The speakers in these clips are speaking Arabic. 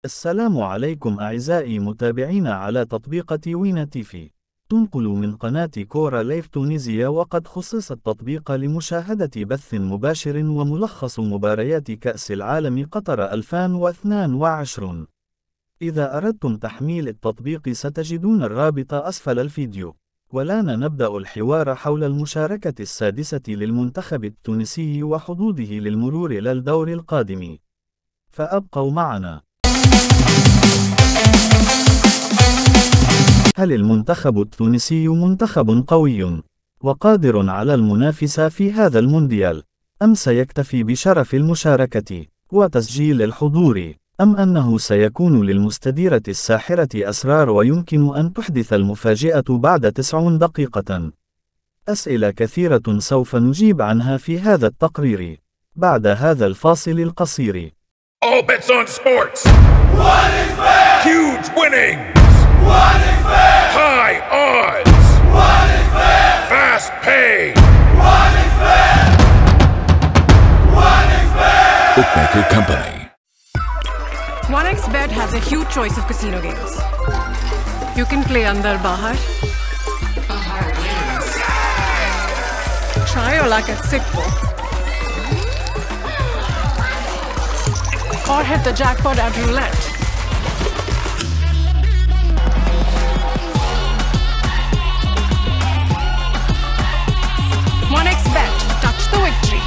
السلام عليكم أعزائي متابعينا على تطبيق تيوينا تيفي. تنقل من قناة كورة لايف تونيزيا، وقد خصص التطبيق لمشاهدة بث مباشر وملخص مباريات كأس العالم قطر 2022. إذا أردتم تحميل التطبيق ستجدون الرابط أسفل الفيديو. والآن نبدأ الحوار حول المشاركة السادسة للمنتخب التونسي وحظوظه للمرور إلى الدور القادم. فأبقوا معنا. هل المنتخب التونسي منتخب قوي وقادر على المنافسة في هذا المونديال، أم سيكتفي بشرف المشاركة وتسجيل الحضور، أم أنه سيكون للمستديرة الساحرة أسرار ويمكن أن تحدث المفاجأة بعد 90 دقيقة؟ أسئلة كثيرة سوف نجيب عنها في هذا التقرير بعد هذا الفاصل القصير. All bets on sports. What is fair? Huge winnings. What is fair? High odds. What is fair? Fast pay. What is fair? What is fair? Bookmaker Company. 1xBet has a huge choice of casino games. You can play Andar Bahar. Try your luck at Sikpo. Or hit the jackpot at roulette. OneXBet, touch the victory.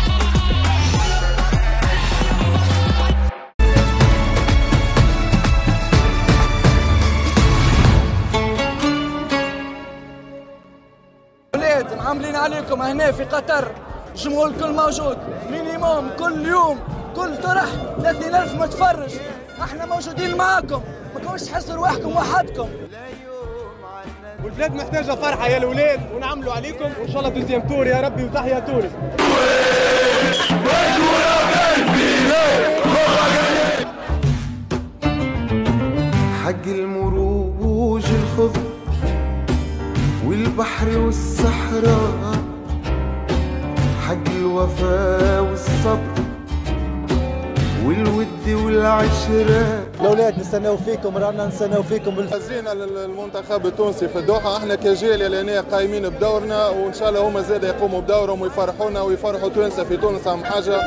ولاد عاملين عليكم هنا في قطر، الجمهور الكل موجود، مينيموم كل يوم كل طرح 30,000 متفرج. احنا موجودين معاكم، ما تكونوش تحسوا رواحكم وحدكم. والبلاد محتاجه فرحه يا الاولاد، ونعملوا عليكم وان شاء الله دوزيام تور يا ربي، وتحيا تونس. حق المروج الخضر والبحر والصحراء، حق الوفاء والصبر والود والعشرة. الاولاد نستناو فيكم، رانا نستناو فيكم. حزينا للمنتخب التونسي في الدوحة، احنا كجيل هنا قايمين بدورنا، وان شاء الله هما زاد يقوموا بدورهم ويفرحونا ويفرحوا تونسة في تونس. اهم حاجة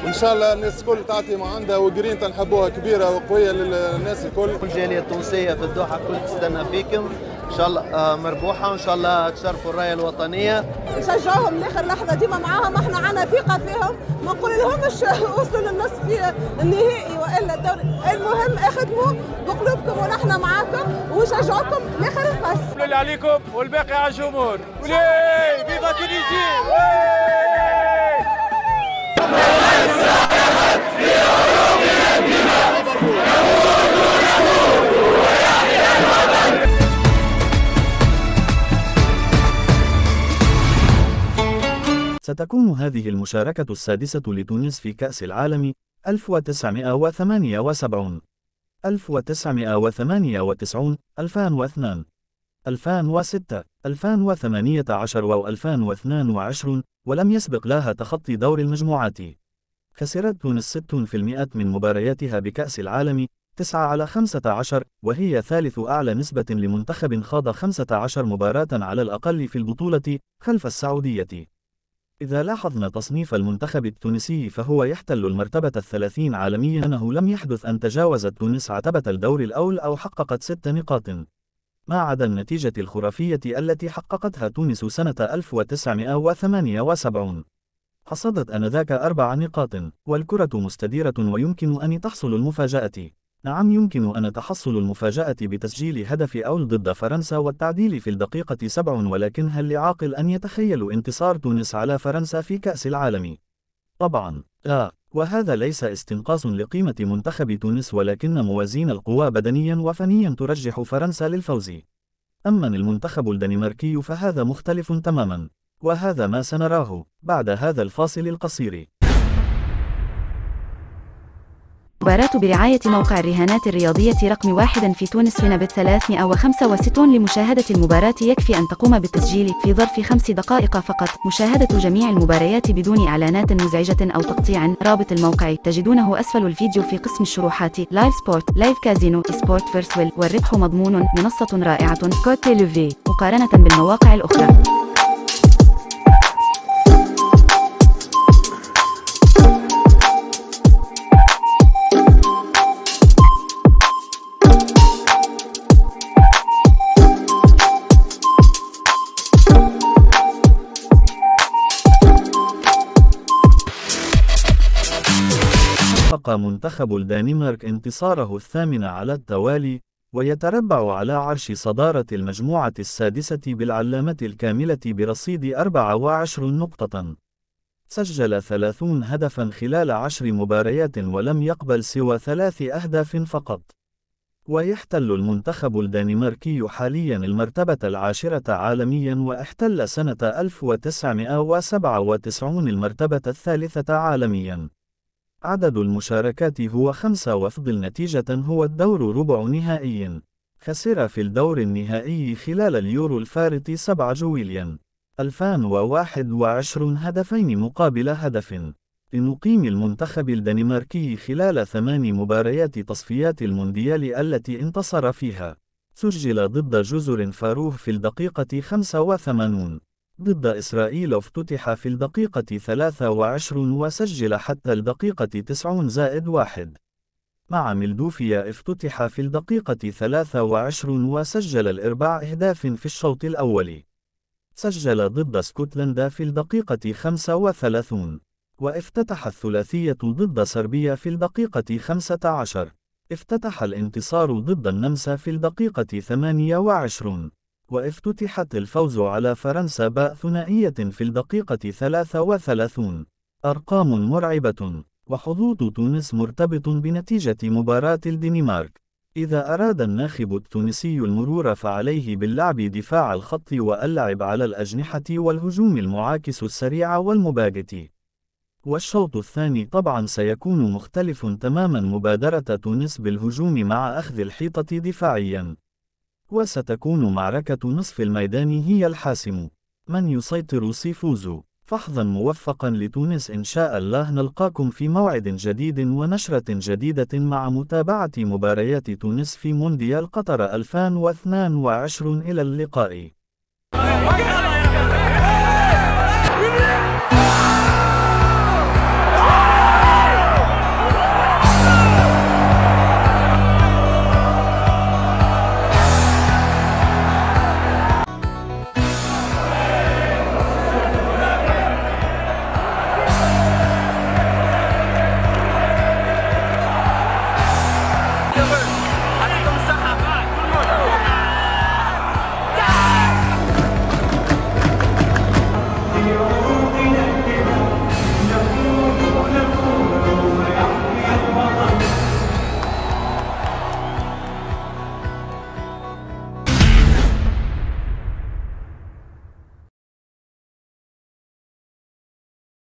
ان شاء الله الناس الكل تعطي ما عندها، وجرينتا نحبوها كبيرة وقوية للناس الكل. الجالية التونسية في الدوحة كل تستنى فيكم، ان شاء الله مربوحة، وان شاء الله تشرفوا الراية الوطنية. نشجعهم لاخر لحظة، ديما معاهم، احنا عنا ثقة فيهم، ما نقول لهمش وصلوا للنصف النهائي والا الدوري. المهم اخدموا بقلوبكم ونحن معاكم ونشجعكم لاخر الفصل. اللي عليكم والباقي على الجمهور. ولي فيفا تونيزي. ستكون هذه المشاركة السادسة لتونس في كأس العالم 1978، 1998، 2002، 2006، 2018 و2022، ولم يسبق لها تخطي دور المجموعات. خسرت تونس 6% من مبارياتها بكأس العالم، 9/15، وهي ثالث أعلى نسبة لمنتخب خاض 15 مباراة على الأقل في البطولة، خلف السعودية. إذا لاحظنا تصنيف المنتخب التونسي فهو يحتل المرتبة 30 عالميا، أنه لم يحدث أن تجاوزت تونس عتبة الدور الأول أو حققت 6 نقاط، ما عدا النتيجة الخرافية التي حققتها تونس سنة 1978. حصدت آنذاك 4 نقاط، والكرة مستديرة ويمكن أن تحصل المفاجأة. نعم، يمكن أن تحصل المفاجأة بتسجيل هدف أول ضد فرنسا والتعديل في الدقيقة 7، ولكن هل لعاقل أن يتخيل انتصار تونس على فرنسا في كأس العالم؟ طبعا لا، وهذا ليس استنقاص لقيمة منتخب تونس، ولكن موازين القوى بدنيا وفنيا ترجح فرنسا للفوز. أما المنتخب الدنماركي فهذا مختلف تماما، وهذا ما سنراه بعد هذا الفاصل القصير. مباراة برعاية موقع الرهانات الرياضية رقم 1 في تونس فينبت 365. لمشاهدة المباراة يكفي أن تقوم بالتسجيل في ظرف 5 دقائق فقط. مشاهدة جميع المباريات بدون إعلانات مزعجة أو تقطيع. رابط الموقع تجدونه أسفل الفيديو في قسم الشروحات. لايف سبورت، لايف كازينو، سبورت فيرسويل، والربح مضمون. منصة رائعة. كود تيليفي مقارنة بالمواقع الأخرى. حقق منتخب الدنمارك انتصاره الثامن على التوالي، ويتربع على عرش صدارة المجموعة السادسة بالعلامة الكاملة برصيد 24 نقطة. سجل 30 هدفا خلال 10 مباريات ولم يقبل سوى 3 أهداف فقط. ويحتل المنتخب الدنماركي حاليا المرتبة 10 عالميا، واحتل سنة 1997 المرتبة 3 عالميا. عدد المشاركات هو 5 وفضل نتيجة هو الدور ربع نهائي. خسر في الدور النهائي خلال اليورو الفارط 7 جويليا 2021 هدفين مقابل هدف. لنقيم المنتخب الدنماركي خلال 8 مباريات تصفيات المونديال التي انتصر فيها. سجل ضد جزر فاروه في الدقيقة 85. ضد إسرائيل افتتح في الدقيقة 23 وسجل حتى الدقيقة 90+1. مع ملدوفيا افتتح في الدقيقة 23 وسجل 4 أهداف في الشوط الأول. سجل ضد اسكتلندا في الدقيقة 35. وافتتح الثلاثية ضد صربيا في الدقيقة 15. افتتح الانتصار ضد النمسا في الدقيقة 28. وافتتحت الفوز على فرنسا باء ثنائية في الدقيقة 33. أرقام مرعبة. وحظوظ تونس مرتبط بنتيجة مباراة الدنمارك. إذا أراد الناخب التونسي المرور فعليه باللعب دفاع الخط واللعب على الأجنحة والهجوم المعاكس السريع والمباغت. والشوط الثاني طبعا سيكون مختلف تماما. مبادرة تونس بالهجوم مع أخذ الحيطة دفاعيا. وستكون معركة نصف الميدان هي الحاسم. من يسيطر سيفوز. فحظا موفقا لتونس إن شاء الله. نلقاكم في موعد جديد ونشرة جديدة مع متابعة مباريات تونس في مونديال قطر 2022. إلى اللقاء.